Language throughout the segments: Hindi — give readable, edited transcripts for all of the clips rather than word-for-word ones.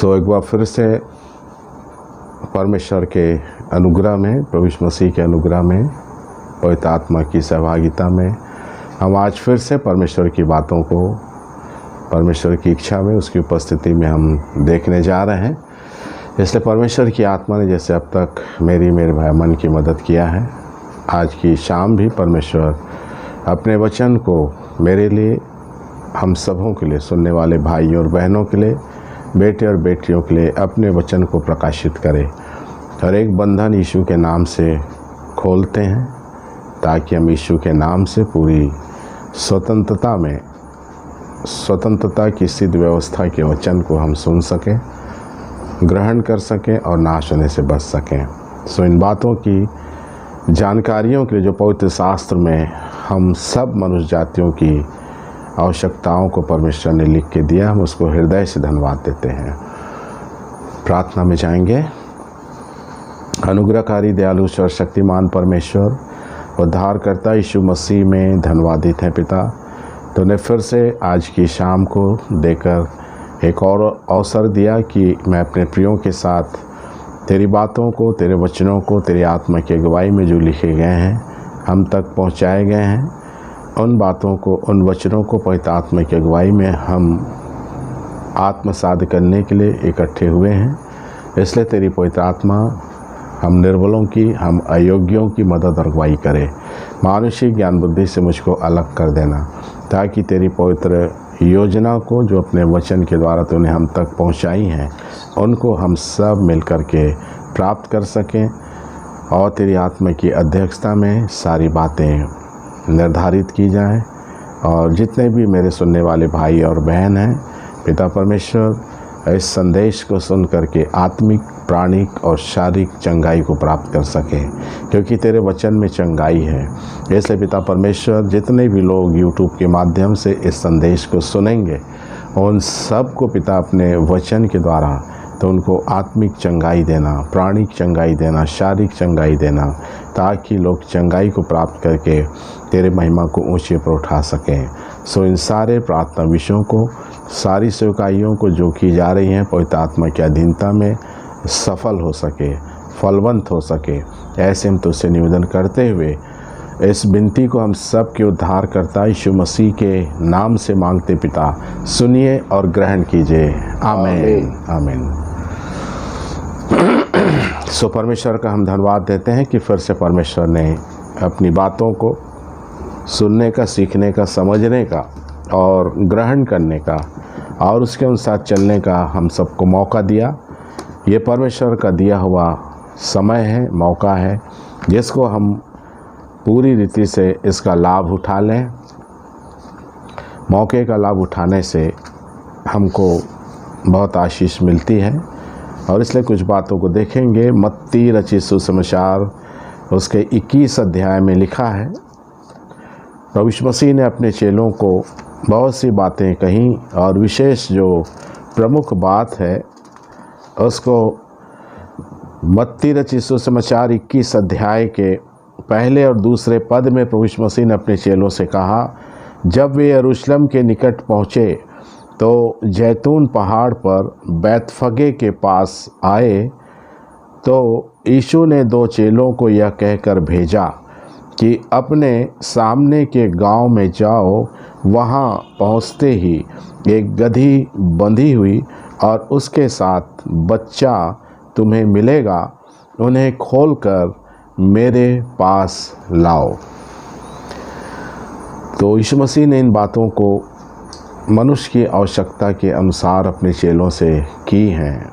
एक बार फिर से परमेश्वर के अनुग्रह में, प्रभु यीशु मसीह के अनुग्रह में, पवित्र आत्मा की सहभागिता में हम आज फिर से परमेश्वर की बातों को, परमेश्वर की इच्छा में, उसकी उपस्थिति में हम देखने जा रहे हैं। इसलिए परमेश्वर की आत्मा ने जैसे अब तक मेरे भाई मन की मदद किया है, आज की शाम भी परमेश्वर अपने वचन को मेरे लिए, हम सबों के लिए, सुनने वाले भाइयों और बहनों के लिए, बेटे और बेटियों के लिए अपने वचन को प्रकाशित करे। हर एक बंधन यीशु के नाम से खोलते हैं ताकि हम यीशु के नाम से पूरी स्वतंत्रता की सिद्ध व्यवस्था के वचन को हम सुन सकें, ग्रहण कर सकें और नाश होने से बच सकें। इन बातों की जानकारियों के लिए जो पवित्र शास्त्र में हम सब मनुष्य जातियों की आवश्यकताओं को परमेश्वर ने लिख के दिया, हम उसको हृदय से धन्यवाद देते हैं। प्रार्थना में जाएंगे। अनुग्रहकारी, दयालु और शक्तिमान परमेश्वर, उद्धारकर्ता यीशु मसीह में धन्यवादित है पिता, तूने फिर से आज की शाम को देकर एक और अवसर दिया कि मैं अपने प्रियों के साथ तेरी बातों को, तेरे वचनों को, तेरी आत्मा की अगुवाई में जो लिखे गए हैं, हम तक पहुंचाए गए हैं, उन बातों को, उन वचनों को पवित्र आत्मा की अगुवाई में हम आत्मसात करने के लिए इकट्ठे हुए हैं। इसलिए तेरी पवित्र आत्मा हम निर्बलों की, हम अयोग्यों की मदद और अगुवाई करे। मानुषिक ज्ञान बुद्धि से मुझको अलग कर देना ताकि तेरी पवित्र योजना को जो अपने वचन के द्वारा तूने हम तक पहुंचाई हैं, उनको हम सब मिल कर के प्राप्त कर सकें और तेरी आत्मा की अध्यक्षता में सारी बातें निर्धारित की जाएं। और जितने भी मेरे सुनने वाले भाई और बहन हैं, पिता परमेश्वर इस संदेश को सुन करके आत्मिक, प्राणिक और शारीरिक चंगाई को प्राप्त कर सकें, क्योंकि तेरे वचन में चंगाई है। इसलिए पिता परमेश्वर, जितने भी लोग यूट्यूब के माध्यम से इस संदेश को सुनेंगे, उन सब को पिता अपने वचन के द्वारा तो उनको आत्मिक चंगाई देना, प्राणिक चंगाई देना, शारीरिक चंगाई देना, ताकि लोग चंगाई को प्राप्त करके तेरे महिमा को ऊंचे पर उठा सकें। इन सारे प्रार्थना विषयों को, सारी सेवकाइयों को जो की जा रही हैं, पवित्र आत्मा की अधीनता में सफल हो सके, फलवंत हो सके, ऐसे हम तुझसे निवेदन करते हुए इस विनती को हम सब के उद्धार करता यीशु मसीह के नाम से मांगते पिता, सुनिए और ग्रहण कीजिए। आमीन आमीन। परमेश्वर का हम धन्यवाद देते हैं कि फिर से परमेश्वर ने अपनी बातों को सुनने का, सीखने का, समझने का और ग्रहण करने का और उसके अनुसार चलने का हम सबको मौका दिया। ये परमेश्वर का दिया हुआ समय है, मौका है, जिसको हम पूरी रीति से इसका लाभ उठा लें। मौके का लाभ उठाने से हमको बहुत आशीष मिलती है और इसलिए कुछ बातों को देखेंगे। मत्ती रचित सुसमाचार उसके 21 अध्याय में लिखा है, प्रभु यीशु मसीह ने अपने चेलों को बहुत सी बातें कहीं और विशेष जो प्रमुख बात है उसको मत्ती रचित सुसमाचार 21 अध्याय के पहले और दूसरे पद में प्रभु यीशु मसीह ने अपने चेलों से कहा, जब वे यरूशलेम के निकट पहुँचे तो जैतून पहाड़ पर बैतफगे के पास आए तो यीशु ने 2 चेलों को यह कहकर भेजा कि अपने सामने के गांव में जाओ। वहां पहुंचते ही एक गधी बंधी हुई और उसके साथ बच्चा तुम्हें मिलेगा, उन्हें खोलकर मेरे पास लाओ। तो यीशु मसीह ने इन बातों को मनुष्य की आवश्यकता के अनुसार अपने चेलों से की हैं,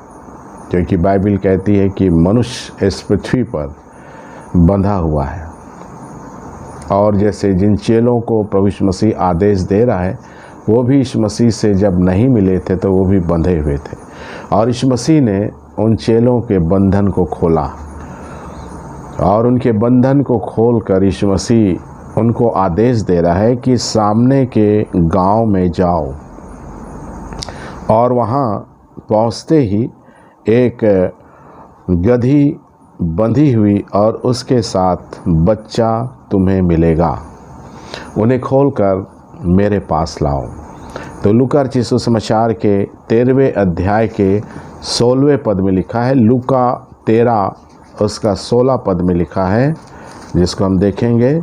क्योंकि बाइबल कहती है कि मनुष्य इस पृथ्वी पर बंधा हुआ है। और जैसे जिन चेलों को प्रभु यीशु मसीह आदेश दे रहा है, वो भी यीशु मसीह से जब नहीं मिले थे तो वो भी बंधे हुए थे, और यीशु मसीह ने उन चेलों के बंधन को खोला और उनके बंधन को खोलकर यीशु मसीह उनको आदेश दे रहा है कि सामने के गांव में जाओ। और वहाँ पहुँचते ही एक गधी बंधी हुई और उसके साथ बच्चा तुम्हें मिलेगा, उन्हें खोलकर मेरे पास लाओ। तो लूका रचित सुसमाचार के 13वें अध्याय के 16वें पद में लिखा है। लूका 13 उसका 16 पद में लिखा है, जिसको हम देखेंगे।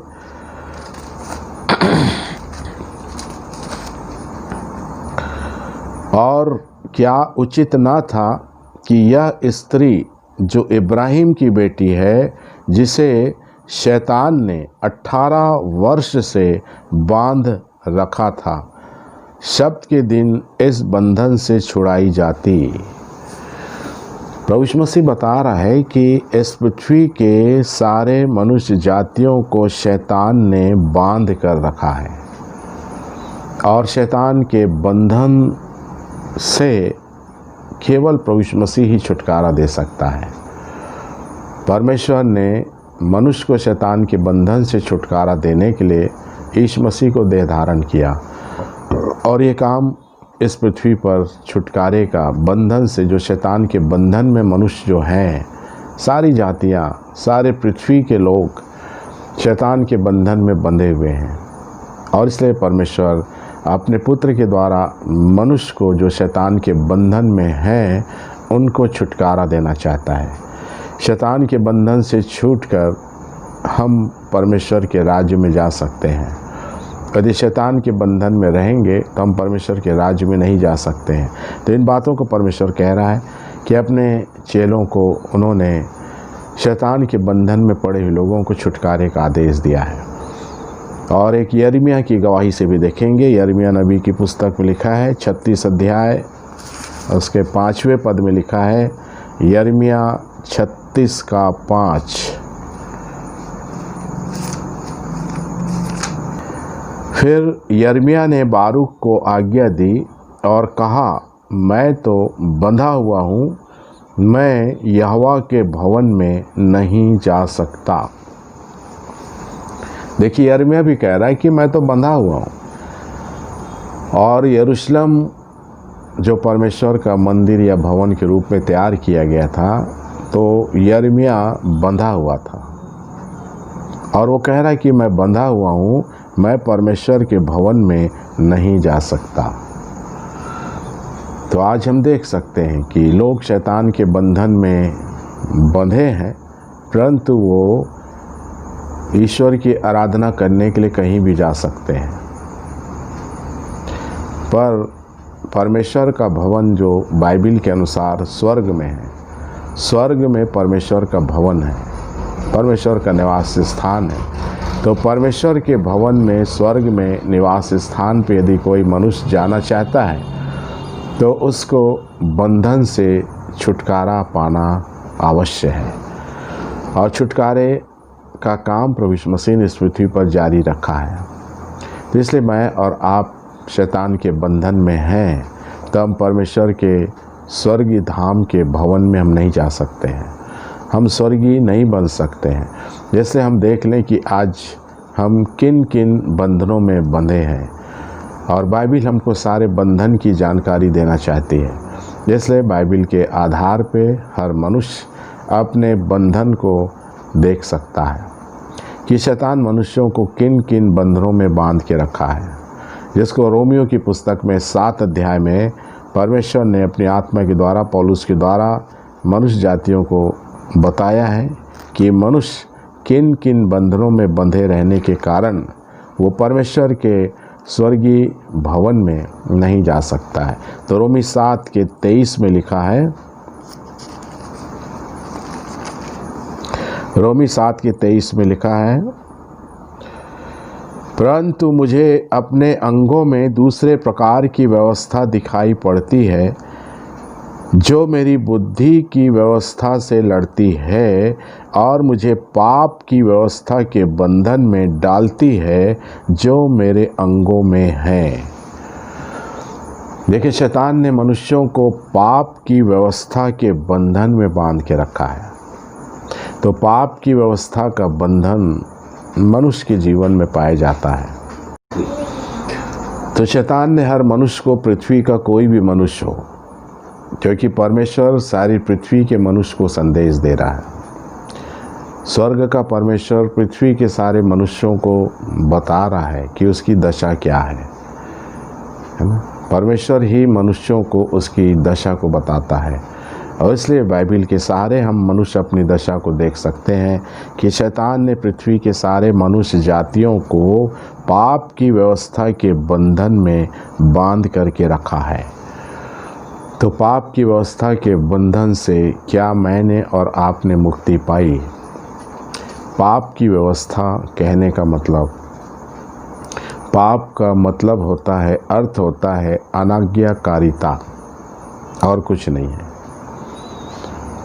और क्या उचित ना था कि यह स्त्री जो इब्राहिम की बेटी है, जिसे शैतान ने 18 वर्ष से बांध रखा था, शब्द के दिन इस बंधन से छुड़ाई जाती। प्रभु यीशु मसीह बता रहा है कि इस पृथ्वी के सारे मनुष्य जातियों को शैतान ने बांध कर रखा है, और शैतान के बंधन से केवल प्रभु यीशु मसीह ही छुटकारा दे सकता है। परमेश्वर ने मनुष्य को शैतान के बंधन से छुटकारा देने के लिए यीशु मसीह को देह धारण किया, और ये काम इस पृथ्वी पर छुटकारे का बंधन से, जो शैतान के बंधन में मनुष्य जो हैं, सारी जातियां, सारे पृथ्वी के लोग शैतान के बंधन में बंधे हुए हैं, और इसलिए परमेश्वर अपने पुत्र के द्वारा मनुष्य को जो शैतान के बंधन में हैं उनको छुटकारा देना चाहता है। शैतान के बंधन से छूटकर हम परमेश्वर के राज्य में जा सकते हैं। यदि शैतान के बंधन में रहेंगे तो हम परमेश्वर के राज्य में नहीं जा सकते हैं। तो इन बातों को परमेश्वर कह रहा है कि अपने चेलों को उन्होंने शैतान के बंधन में पड़े हुए लोगों को छुटकारे का आदेश दिया है। और एक यिर्मयाह की गवाही से भी देखेंगे। यिर्मयाह नबी की पुस्तक में लिखा है 36 अध्याय उसके 5वें पद में लिखा है। यिर्मयाह 36 का 5। फिर यिर्मयाह ने बारूक को आज्ञा दी और कहा, मैं तो बंधा हुआ हूँ, मैं यहोवा के भवन में नहीं जा सकता। देखिए, यिर्मयाह भी कह रहा है कि मैं तो बंधा हुआ हूँ, और यरूशलेम जो परमेश्वर का मंदिर या भवन के रूप में तैयार किया गया था, तो यिर्मयाह बंधा हुआ था, और वो कह रहा है कि मैं बंधा हुआ हूँ, मैं परमेश्वर के भवन में नहीं जा सकता। तो आज हम देख सकते हैं कि लोग शैतान के बंधन में बंधे हैं, परंतु वो ईश्वर की आराधना करने के लिए कहीं भी जा सकते हैं। पर परमेश्वर का भवन जो बाइबल के अनुसार स्वर्ग में है, स्वर्ग में परमेश्वर का भवन है, परमेश्वर का निवास स्थान है। तो परमेश्वर के भवन में, स्वर्ग में, निवास स्थान पे यदि कोई मनुष्य जाना चाहता है तो उसको बंधन से छुटकारा पाना अवश्य है, और छुटकारे का काम प्रभु यीशु मसीह ने इस पृथ्वी पर जारी रखा है। तो इसलिए मैं और आप शैतान के बंधन में हैं, तो हम परमेश्वर के स्वर्गीय धाम के भवन में हम नहीं जा सकते हैं, हम स्वर्गीय नहीं बन सकते हैं। जैसे हम देख लें कि आज हम किन किन बंधनों में बंधे हैं, और बाइबल हमको सारे बंधन की जानकारी देना चाहती है। इसलिए बाइबल के आधार पे हर मनुष्य अपने बंधन को देख सकता है कि शैतान मनुष्यों को किन किन बंधनों में बांध के रखा है, जिसको रोमियो की पुस्तक में 7 अध्याय में परमेश्वर ने अपनी आत्मा के द्वारा, पौलुस के द्वारा मनुष्य जातियों को बताया है कि मनुष्य किन किन बंधनों में बंधे रहने के कारण वो परमेश्वर के स्वर्गीय भवन में नहीं जा सकता है। तो रोमी 7 के 23 में लिखा है, रोमी 7 के 23 में लिखा है, परंतु मुझे अपने अंगों में दूसरे प्रकार की व्यवस्था दिखाई पड़ती है, जो मेरी बुद्धि की व्यवस्था से लड़ती है और मुझे पाप की व्यवस्था के बंधन में डालती है जो मेरे अंगों में है। देखिए, शैतान ने मनुष्यों को पाप की व्यवस्था के बंधन में बांध के रखा है। तो पाप की व्यवस्था का बंधन मनुष्य के जीवन में पाया जाता है। तो शैतान ने हर मनुष्य को, पृथ्वी का कोई भी मनुष्य हो, क्योंकि परमेश्वर सारी पृथ्वी के मनुष्य को संदेश दे रहा है। स्वर्ग का परमेश्वर पृथ्वी के सारे मनुष्यों को बता रहा है कि उसकी दशा क्या है ना। परमेश्वर ही मनुष्यों को उसकी दशा को बताता है। और इसलिए बाइबिल के सहारे हम मनुष्य अपनी दशा को देख सकते हैं कि शैतान ने पृथ्वी के सारे मनुष्य जातियों को पाप की व्यवस्था के बंधन में बांध करके रखा है। तो पाप की व्यवस्था के बंधन से क्या मैंने और आपने मुक्ति पाई? पाप की व्यवस्था कहने का मतलब, पाप का मतलब होता है, अर्थ होता है अनाज्ञाकारिता, और कुछ नहीं है।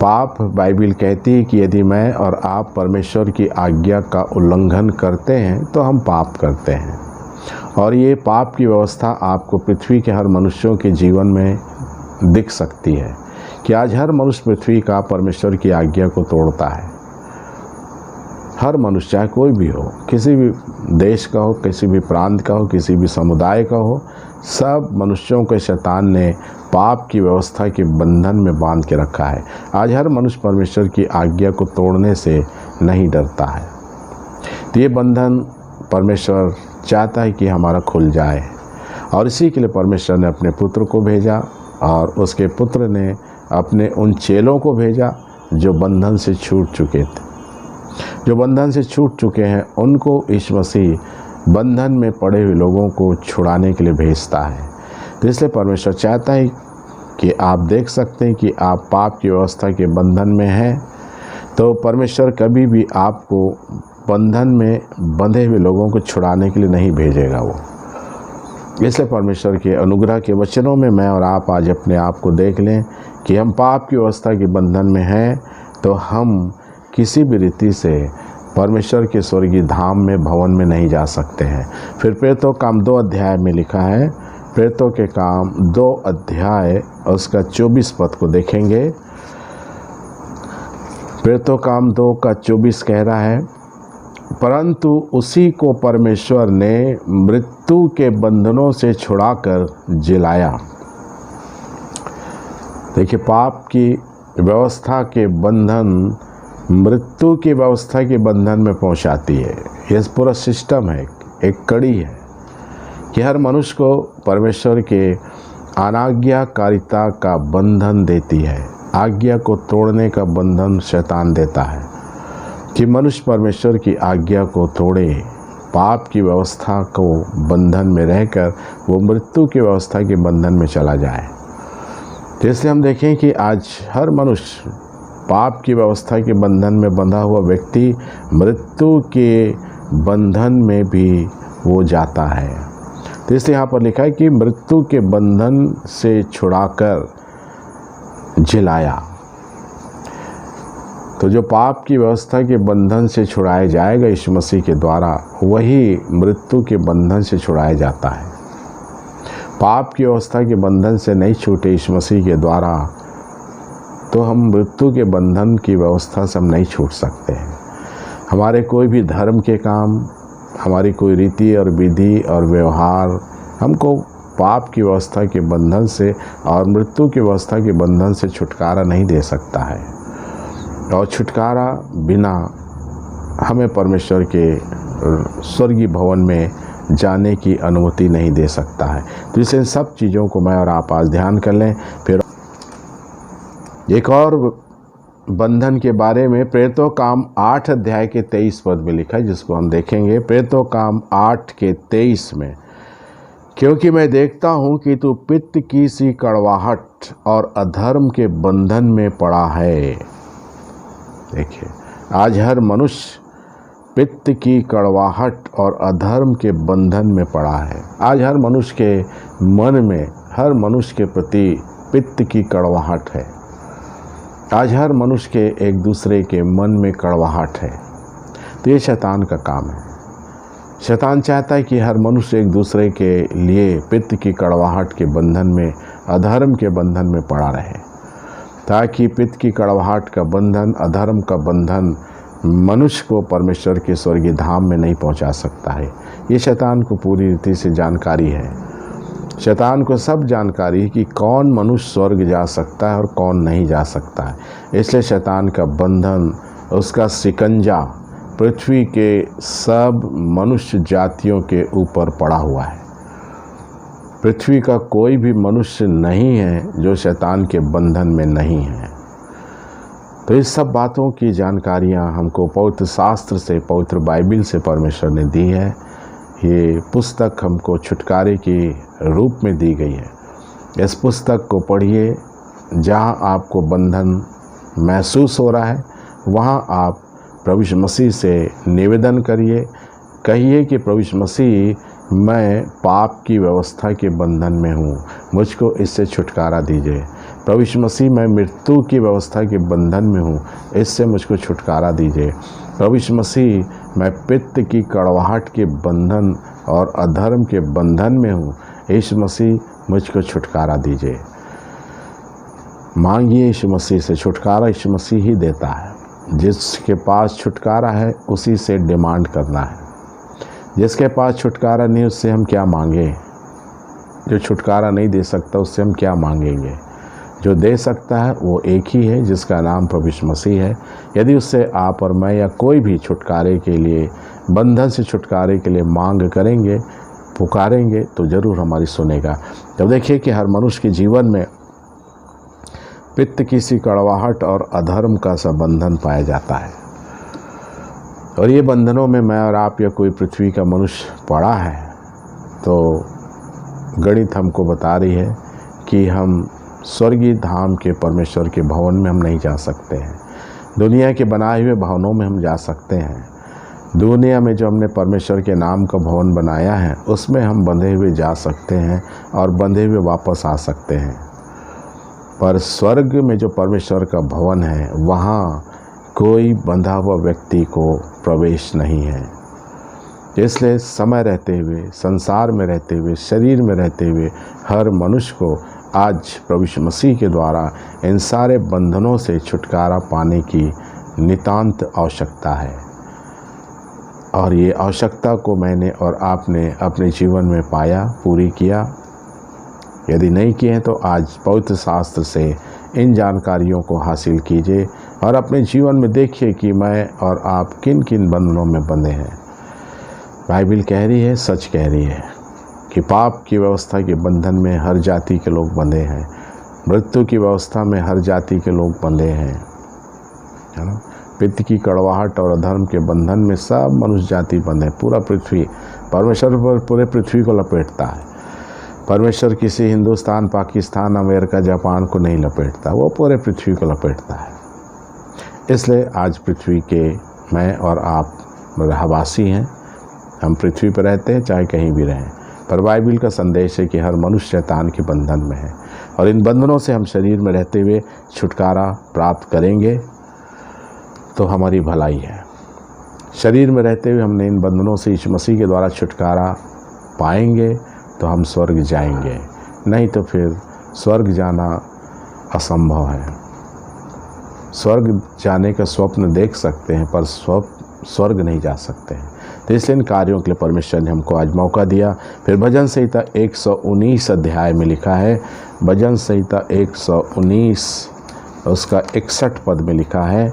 पाप, बाइबिल कहती है कि यदि मैं और आप परमेश्वर की आज्ञा का उल्लंघन करते हैं तो हम पाप करते हैं। और ये पाप की व्यवस्था आपको पृथ्वी के हर मनुष्यों के जीवन में दिख सकती है कि आज हर मनुष्य पृथ्वी का परमेश्वर की आज्ञा को तोड़ता है। हर मनुष्य, चाहे कोई भी हो, किसी भी देश का हो, किसी भी प्रांत का हो, किसी भी समुदाय का हो, सब मनुष्यों के शैतान ने पाप की व्यवस्था के बंधन में बांध के रखा है। आज हर मनुष्य परमेश्वर की आज्ञा को तोड़ने से नहीं डरता है। तो ये बंधन परमेश्वर चाहता है कि हमारा खुल जाए, और इसी के लिए परमेश्वर ने अपने पुत्र को भेजा, और उसके पुत्र ने अपने उन चेलों को भेजा जो बंधन से छूट चुके थे। जो बंधन से छूट चुके हैं उनको यीशु मसीह बंधन में पड़े हुए लोगों को छुड़ाने के लिए भेजता है। तो इसलिए परमेश्वर चाहता है कि आप देख सकते हैं कि आप पाप की व्यवस्था के बंधन में हैं, तो परमेश्वर कभी भी आपको बंधन में बंधे हुए लोगों को छुड़ाने के लिए नहीं भेजेगा वो। इसलिए परमेश्वर के अनुग्रह के वचनों में मैं और आप आज अपने आप को देख लें कि हम पाप की व्यवस्था के बंधन में हैं, तो हम किसी भी रीति से परमेश्वर के स्वर्गीय धाम में, भवन में नहीं जा सकते हैं। फिर प्रेरितों काम 2 अध्याय में लिखा है, प्रेरितों के काम 2 अध्याय उसका 24 पद को देखेंगे। प्रेरितों काम 2 का 24 कह रहा है, परंतु उसी को परमेश्वर ने मृत्यु के बंधनों से छुड़ाकर जिलाया। देखिए, पाप की व्यवस्था के बंधन मृत्यु की व्यवस्था के बंधन में पहुंचाती है। यह पूरा सिस्टम है, एक कड़ी है कि हर मनुष्य को परमेश्वर के अनाज्ञाकारिता का बंधन देती है। आज्ञा को तोड़ने का बंधन शैतान देता है कि मनुष्य परमेश्वर की आज्ञा को तोड़े, पाप की व्यवस्था को बंधन में रहकर वो मृत्यु की व्यवस्था के बंधन में चला जाए। तो इसलिए हम देखें कि आज हर मनुष्य पाप की व्यवस्था के बंधन में बंधा हुआ व्यक्ति मृत्यु के बंधन में भी वो जाता है। तो इसलिए यहाँ पर लिखा है कि मृत्यु के बंधन से छुड़ाकर जिलाया। तो जो पाप की व्यवस्था के बंधन से छुड़ाया जाएगा यीशु मसीह के द्वारा, वही मृत्यु के बंधन से छुड़ाया जाता है। पाप की व्यवस्था के बंधन से नहीं छूटे यीशु मसीह के द्वारा, तो हम मृत्यु के बंधन की व्यवस्था से हम नहीं छूट सकते हैं। हमारे कोई भी धर्म के काम, हमारी कोई रीति और विधि और व्यवहार हमको पाप की व्यवस्था के बंधन से और मृत्यु की व्यवस्था के बंधन से छुटकारा नहीं दे सकता है। और छुटकारा बिना हमें परमेश्वर के स्वर्गीय भवन में जाने की अनुमति नहीं दे सकता है। तो इसे इन सब चीज़ों को मैं और आप आज ध्यान कर लें। फिर एक और बंधन के बारे में प्रेरितों काम 8 अध्याय के 23 पद में लिखा है, जिसको हम देखेंगे। प्रेरितों काम 8 के 23 में, क्योंकि मैं देखता हूँ कि तू पित्त की सी कड़वाहट और अधर्म के बंधन में पड़ा है। देखिए, आज हर मनुष्य पित्त की कड़वाहट और अधर्म के बंधन में पड़ा है। आज हर मनुष्य के मन में, हर मनुष्य के प्रति पित्त की कड़वाहट है। आज हर मनुष्य के एक दूसरे के मन में कड़वाहट है। तो ये शैतान का काम है। शैतान चाहता है कि हर मनुष्य एक दूसरे के लिए पित्त की कड़वाहट के बंधन में, अधर्म के बंधन में पड़ा रहे, ताकि पित्त की कड़वाहट का बंधन, अधर्म का बंधन मनुष्य को परमेश्वर के स्वर्गीय धाम में नहीं पहुंचा सकता है। ये शैतान को पूरी रीति से जानकारी है। शैतान को सब जानकारी है कि कौन मनुष्य स्वर्ग जा सकता है और कौन नहीं जा सकता है। इसलिए शैतान का बंधन, उसका शिकंजा पृथ्वी के सब मनुष्य जातियों के ऊपर पड़ा हुआ है। पृथ्वी का कोई भी मनुष्य नहीं है जो शैतान के बंधन में नहीं है। तो इस सब बातों की जानकारियाँ हमको पवित्र शास्त्र से, पवित्र बाइबिल से परमेश्वर ने दी है। ये पुस्तक हमको छुटकारे के रूप में दी गई है। इस पुस्तक को पढ़िए, जहाँ आपको बंधन महसूस हो रहा है वहाँ आप प्रभु यीशु मसीह से निवेदन करिए, कहिए कि प्रभु यीशु मसीह, मैं पाप की व्यवस्था के बंधन में हूँ, मुझको इससे छुटकारा दीजिए। प्रभु यीशु मसीह, मैं मृत्यु की व्यवस्था के बंधन में हूँ, इससे मुझको छुटकारा दीजिए। प्रभु यीशु मसीह, मैं पित्त की कड़वाहट के बंधन और अधर्म के बंधन में हूँ, यीशु मसीह मुझको छुटकारा दीजिए। मांगिए यीशु मसीह से छुटकारा, यीशु मसीह ही देता है। जिसके पास छुटकारा है उसी से डिमांड करना है। जिसके पास छुटकारा नहीं उससे हम क्या मांगे? जो छुटकारा नहीं दे सकता उससे हम क्या मांगेंगे? जो दे सकता है वो एक ही है, जिसका नाम प्रभु यीशु मसीह है। यदि उससे आप और मैं या कोई भी छुटकारे के लिए, बंधन से छुटकारे के लिए मांग करेंगे, पुकारेंगे, तो ज़रूर हमारी सुनेगा। जब देखिए कि हर मनुष्य के जीवन में पित्त की सी कड़वाहट और अधर्म का सा बंधन पाया जाता है, और ये बंधनों में मैं और आप या कोई पृथ्वी का मनुष्य पड़ा है, तो गणित हमको बता रही है कि हम स्वर्गीय धाम के परमेश्वर के भवन में हम नहीं जा सकते हैं। दुनिया के बनाए हुए भवनों में हम जा सकते हैं। दुनिया में जो हमने परमेश्वर के नाम का भवन बनाया है उसमें हम बंधे हुए जा सकते हैं और बंधे हुए वापस आ सकते हैं। पर स्वर्ग में जो परमेश्वर का भवन है वहाँ कोई बंधा हुआ व्यक्ति को प्रवेश नहीं है। इसलिए समय रहते हुए, संसार में रहते हुए, शरीर में रहते हुए हर मनुष्य को आज प्रभु यीशु मसीह के द्वारा इन सारे बंधनों से छुटकारा पाने की नितांत आवश्यकता है। और ये आवश्यकता को मैंने और आपने अपने जीवन में पाया, पूरी किया। यदि नहीं किए हैं तो आज पवित्र शास्त्र से इन जानकारियों को हासिल कीजिए और अपने जीवन में देखिए कि मैं और आप किन किन बंधनों में बंधे हैं। बाइबिल कह रही है, सच कह रही है कि पाप की व्यवस्था के बंधन में हर जाति के लोग बंधे हैं। मृत्यु की व्यवस्था में हर जाति के लोग बंधे हैं, है ना। पित्त की कड़वाहट और अधर्म के बंधन में सब मनुष्य जाति बंधे। पूरा पृथ्वी, परमेश्वर पर पूरे पृथ्वी को लपेटता है। परमेश्वर किसी हिंदुस्तान, पाकिस्तान, अमेरिका, जापान को नहीं लपेटता, वो पूरे पृथ्वी को लपेटता है। इसलिए आज पृथ्वी के मैं और आप रहवासी हैं। हम पृथ्वी पर रहते हैं, चाहे कहीं भी रहें। पर बाइबिल का संदेश है कि हर मनुष्य शैतान के बंधन में है, और इन बंधनों से हम शरीर में रहते हुए छुटकारा प्राप्त करेंगे तो हमारी भलाई है। शरीर में रहते हुए हमने इन बंधनों से यीशु मसीह के द्वारा छुटकारा पाएंगे तो हम स्वर्ग जाएंगे, नहीं तो फिर स्वर्ग जाना असंभव है। स्वर्ग जाने का स्वप्न देख सकते हैं पर स्वर्ग नहीं जा सकते हैं। तो इसलिए इन कार्यों के लिए परमेश्वर ने हमको आज मौका दिया। फिर भजन संहिता 119 अध्याय में लिखा है, भजन संहिता 119 उसका 61 पद में लिखा है,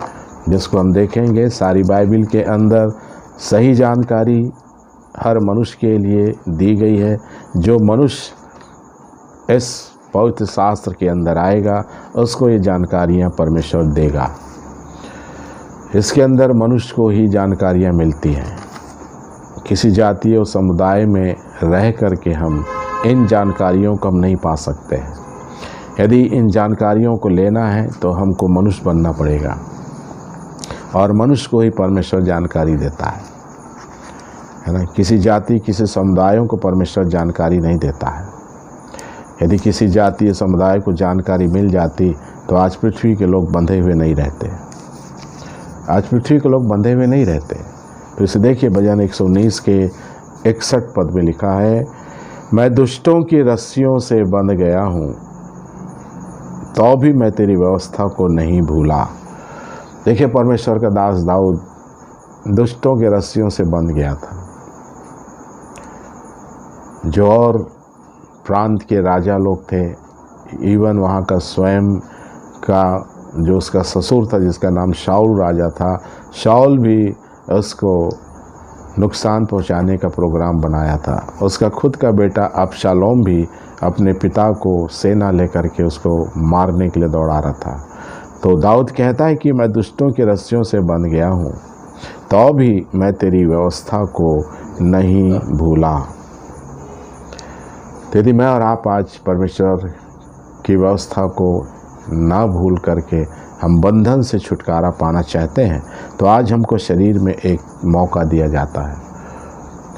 जिसको हम देखेंगे। सारी बाइबिल के अंदर सही जानकारी हर मनुष्य के लिए दी गई है। जो मनुष्य इस पवित्र शास्त्र के अंदर आएगा उसको ये जानकारियाँ परमेश्वर देगा। इसके अंदर मनुष्य को ही जानकारियाँ मिलती हैं। किसी जाति और समुदाय में रह कर के हम इन जानकारियों को हम नहीं पा सकते हैं। यदि इन जानकारियों को लेना है तो हमको मनुष्य बनना पड़ेगा, और मनुष्य को ही परमेश्वर जानकारी देता है ना। किसी जाति, किसी समुदायों को परमेश्वर जानकारी नहीं देता है। यदि किसी जाति या समुदाय को जानकारी मिल जाती तो आज पृथ्वी के लोग बंधे हुए नहीं रहते। आज पृथ्वी के लोग बंधे हुए नहीं रहते। तो इसे देखिए, भजन 119 के 61 पद में लिखा है, मैं दुष्टों की रस्सियों से बंध गया हूँ तो भी मैं तेरी व्यवस्था को नहीं भूला। देखिए, परमेश्वर का दास दाऊद दुष्टों के रस्सियों से बंध गया था। जो और प्रांत के राजा लोग थे, इवन वहाँ का स्वयं का जो उसका ससुर था जिसका नाम शाऊल राजा था, शाऊल भी उसको नुकसान पहुंचाने का प्रोग्राम बनाया था। उसका खुद का बेटा अबशालोम भी अपने पिता को सेना लेकर के उसको मारने के लिए दौड़ा रहा था। तो दाऊद कहता है कि मैं दुष्टों के रस्सियों से बंध गया हूँ, तो भी मैं तेरी व्यवस्था को नहीं भूला। यदि मैं और आप आज परमेश्वर की व्यवस्था को ना भूल करके हम बंधन से छुटकारा पाना चाहते हैं, तो आज हमको शरीर में एक मौका दिया जाता है।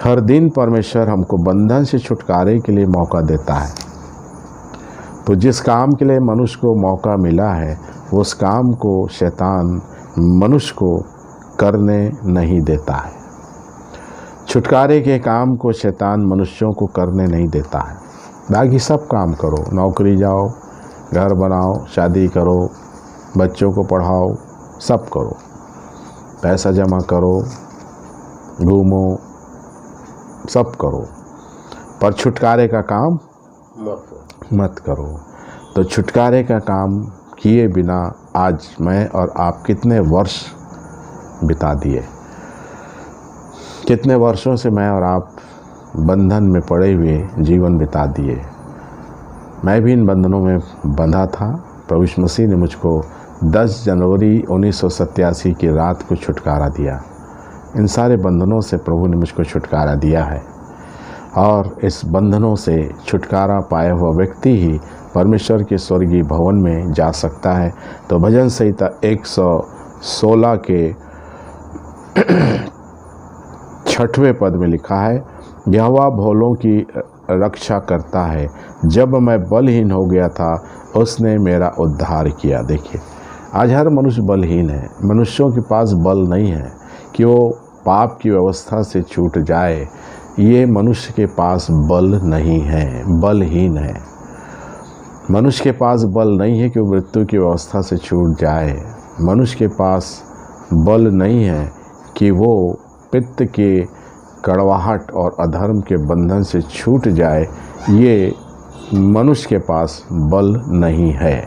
हर दिन परमेश्वर हमको बंधन से छुटकारे के लिए मौका देता है। तो जिस काम के लिए मनुष्य को मौका मिला है, उस काम को शैतान मनुष्य को करने नहीं देता है। छुटकारे के काम को शैतान मनुष्यों को करने नहीं देता है। बाकी सब काम करो, नौकरी जाओ, घर बनाओ, शादी करो, बच्चों को पढ़ाओ, सब करो, पैसा जमा करो, घूमो, सब करो, पर छुटकारे का काम मत करो। तो छुटकारे का काम किए बिना आज मैं और आप कितने वर्ष बिता दिए, कितने वर्षों से मैं और आप बंधन में पड़े हुए जीवन बिता दिए। मैं भी इन बंधनों में बंधा था। प्रभु यीशु मसीह ने मुझको 10 जनवरी 1987 की रात को छुटकारा दिया। इन सारे बंधनों से प्रभु ने मुझको छुटकारा दिया है, और इस बंधनों से छुटकारा पाया हुआ व्यक्ति ही परमेश्वर के स्वर्गीय भवन में जा सकता है। तो भजन संहिता 116 के 6वें पद में लिखा है, यहोवा भोलों की रक्षा करता है, जब मैं बलहीन हो गया था उसने मेरा उद्धार किया। देखिए, आज हर मनुष्य बलहीन है। मनुष्यों के पास बल नहीं है कि वो पाप की व्यवस्था से छूट जाए। ये मनुष्य के पास बल नहीं है, बलहीन है। मनुष्य के पास बल नहीं है कि वो मृत्यु की व्यवस्था से छूट जाए। मनुष्य के पास बल नहीं है कि वो पित्त के कड़वाहट और अधर्म के बंधन से छूट जाए। ये मनुष्य के पास बल नहीं है।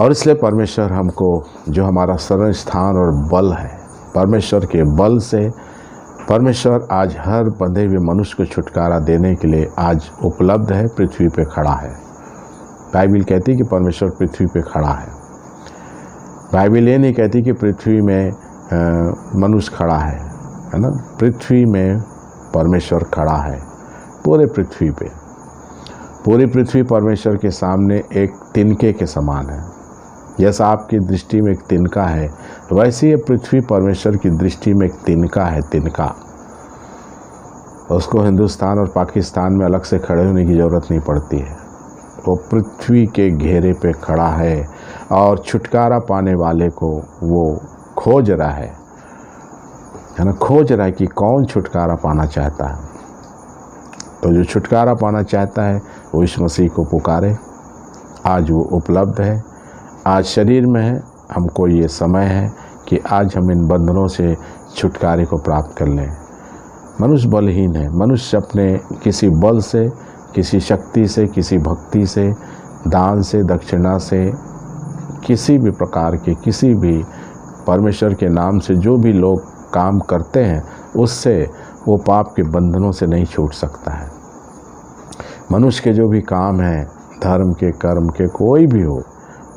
और इसलिए परमेश्वर हमको, जो हमारा शरण स्थान और बल है, परमेश्वर के बल से परमेश्वर आज हर बंधे हुए मनुष्य को छुटकारा देने के लिए आज उपलब्ध है, पृथ्वी पे खड़ा है। बाइबिल कहती है कि परमेश्वर पृथ्वी पे खड़ा है। बाइबिल ये नहीं कहती कि पृथ्वी में मनुष्य खड़ा है ना। पृथ्वी में परमेश्वर खड़ा है, पूरे पृथ्वी पे। पूरी पृथ्वी परमेश्वर के सामने एक तिनके के समान है। जैसा आपकी दृष्टि में एक तिनका है, वैसे ये पृथ्वी परमेश्वर की दृष्टि में एक तिनका है, तिनका। उसको हिंदुस्तान और पाकिस्तान में अलग से खड़े होने की ज़रूरत नहीं पड़ती है। वो पृथ्वी के घेरे पे खड़ा है और छुटकारा पाने वाले को वो खोज रहा है ना। खोज रहा है कि कौन छुटकारा पाना चाहता है। तो जो छुटकारा पाना चाहता है वो यीशु मसीह को पुकारे। आज वो उपलब्ध है, आज शरीर में है। हमको ये समय है कि आज हम इन बंधनों से छुटकारे को प्राप्त कर लें। मनुष्य बलहीन है। मनुष्य अपने किसी बल से, किसी शक्ति से, किसी भक्ति से, दान से, दक्षिणा से, किसी भी प्रकार के, किसी भी परमेश्वर के नाम से जो भी लोग काम करते हैं, उससे वो पाप के बंधनों से नहीं छूट सकता है। मनुष्य के जो भी काम हैं, धर्म के, कर्म के, कोई भी हो,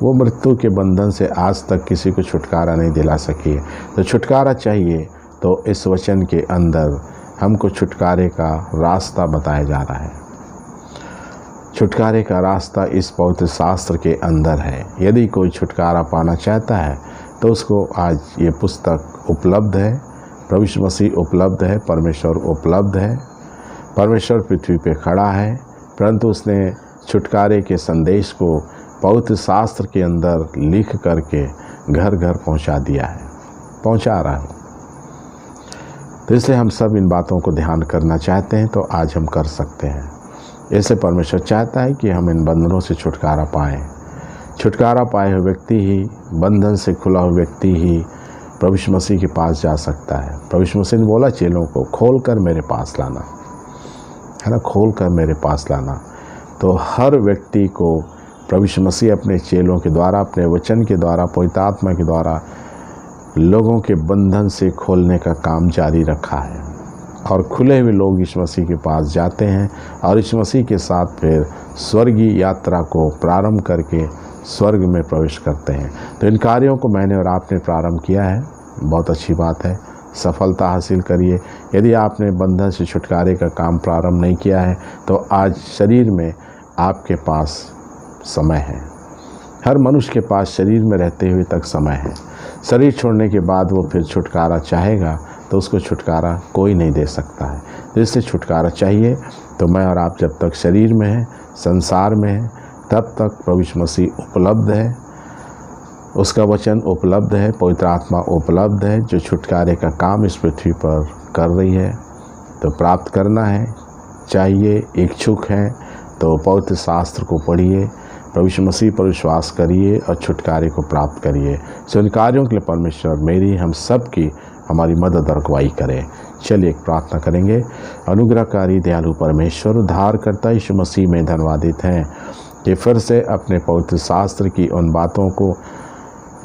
वो मृत्यु के बंधन से आज तक किसी को छुटकारा नहीं दिला सकी है। तो छुटकारा चाहिए तो इस वचन के अंदर हमको छुटकारे का रास्ता बताया जा रहा है। छुटकारे का रास्ता इस पवित्र शास्त्र के अंदर है। यदि कोई छुटकारा पाना चाहता है तो उसको आज ये पुस्तक उपलब्ध है। प्रभु यीशु मसीह उपलब्ध है, परमेश्वर उपलब्ध है। परमेश्वर पृथ्वी पे खड़ा है, परंतु उसने छुटकारे के संदेश को पवित्र शास्त्र के अंदर लिख करके घर घर पहुंचा दिया है, पहुंचा रहा है। तो इसलिए हम सब इन बातों को ध्यान करना चाहते हैं, तो आज हम कर सकते हैं। इसलिए परमेश्वर चाहता है कि हम इन बंधनों से छुटकारा पाएं। छुटकारा पाए हुए व्यक्ति ही, बंधन से खुला हुआ व्यक्ति ही प्रभु यीशु मसीह के पास जा सकता है। प्रभु यीशु मसीह ने बोला चेलों को, खोल कर मेरे पास लाना, है ना, खोल कर मेरे पास लाना। तो हर व्यक्ति को प्रभु यीशु मसीह अपने चेलों के द्वारा, अपने वचन के द्वारा, पवित्र आत्मा के द्वारा लोगों के बंधन से खोलने का काम जारी रखा है। और खुले हुए लोग यीशु मसीह के पास जाते हैं और यीशु मसीह के साथ फिर स्वर्गीय यात्रा को प्रारंभ करके स्वर्ग में प्रवेश करते हैं। तो इन कार्यों को मैंने और आपने प्रारंभ किया है, बहुत अच्छी बात है, सफलता हासिल करिए। यदि आपने बंधन से छुटकारे का काम प्रारंभ नहीं किया है तो आज शरीर में आपके पास समय है। हर मनुष्य के पास शरीर में रहते हुए तक समय है। शरीर छोड़ने के बाद वो फिर छुटकारा चाहेगा तो उसको छुटकारा कोई नहीं दे सकता है। तो इससे छुटकारा चाहिए तो मैं और आप जब तक शरीर में हैं, संसार में हैं, तब तक प्रभु यीशु मसीह उपलब्ध है, उसका वचन उपलब्ध है, पवित्र आत्मा उपलब्ध है जो छुटकारे का काम इस पृथ्वी पर कर रही है। तो प्राप्त करना है, चाहिए, इच्छुक हैं तो पवित्र शास्त्र को पढ़िए, प्रभु यीशु मसीह पर विश्वास करिए और छुटकारे को प्राप्त करिए। सो इन कार्यों के लिए परमेश्वर मेरी, हम सब की, हमारी मदद और अगुवाई करे। चलिए एक प्रार्थना करेंगे। अनुग्रहकारी दयालु परमेश्वर, उद्धारकर्ता यीशु मसीह में धन्यवादित हैं कि फिर से अपने पवित्र शास्त्र की उन बातों को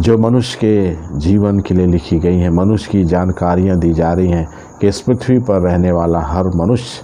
जो मनुष्य के जीवन के लिए लिखी गई हैं, मनुष्य की जानकारियाँ दी जा रही हैं कि इस पृथ्वी पर रहने वाला हर मनुष्य,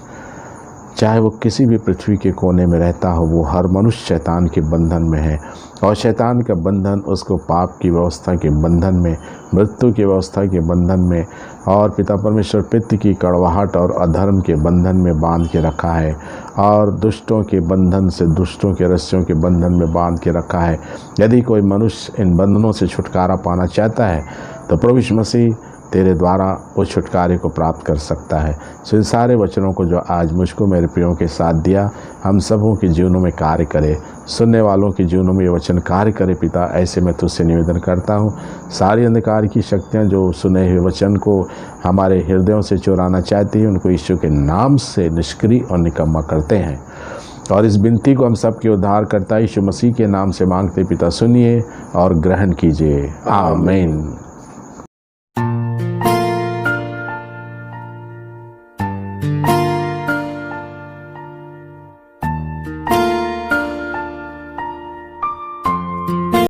चाहे वो किसी भी पृथ्वी के कोने में रहता हो, वो हर मनुष्य शैतान के बंधन में है और शैतान का बंधन उसको पाप की व्यवस्था के बंधन में, मृत्यु की व्यवस्था के बंधन में और पिता परमेश्वर पित्त की कड़वाहट और अधर्म के बंधन में बांध के रखा है और दुष्टों के बंधन से, दुष्टों के रस्सियों के बंधन में बांध के रखा है। यदि कोई मनुष्य इन बंधनों से छुटकारा पाना चाहता है तो प्रभु यीशु मसीह तेरे द्वारा उस छुटकारे को प्राप्त कर सकता है। सो इन सारे वचनों को जो आज मुझको मेरे प्रियों के साथ दिया, हम सबों के जीवनों में कार्य करे, सुनने वालों के जीवनों में ये वचन कार्य करे पिता, ऐसे मैं तुझसे निवेदन करता हूँ। सारी अंधकार की शक्तियाँ जो सुने हुए वचन को हमारे हृदयों से चुराना चाहती हैं, उनको यीशु के नाम से निष्क्रिय और निकम्मा करते हैं। और इस विनती को हम सब के उद्धार करता यीशु मसीह के नाम से मांगते पिता, सुनिए और ग्रहण कीजिए। आमीन।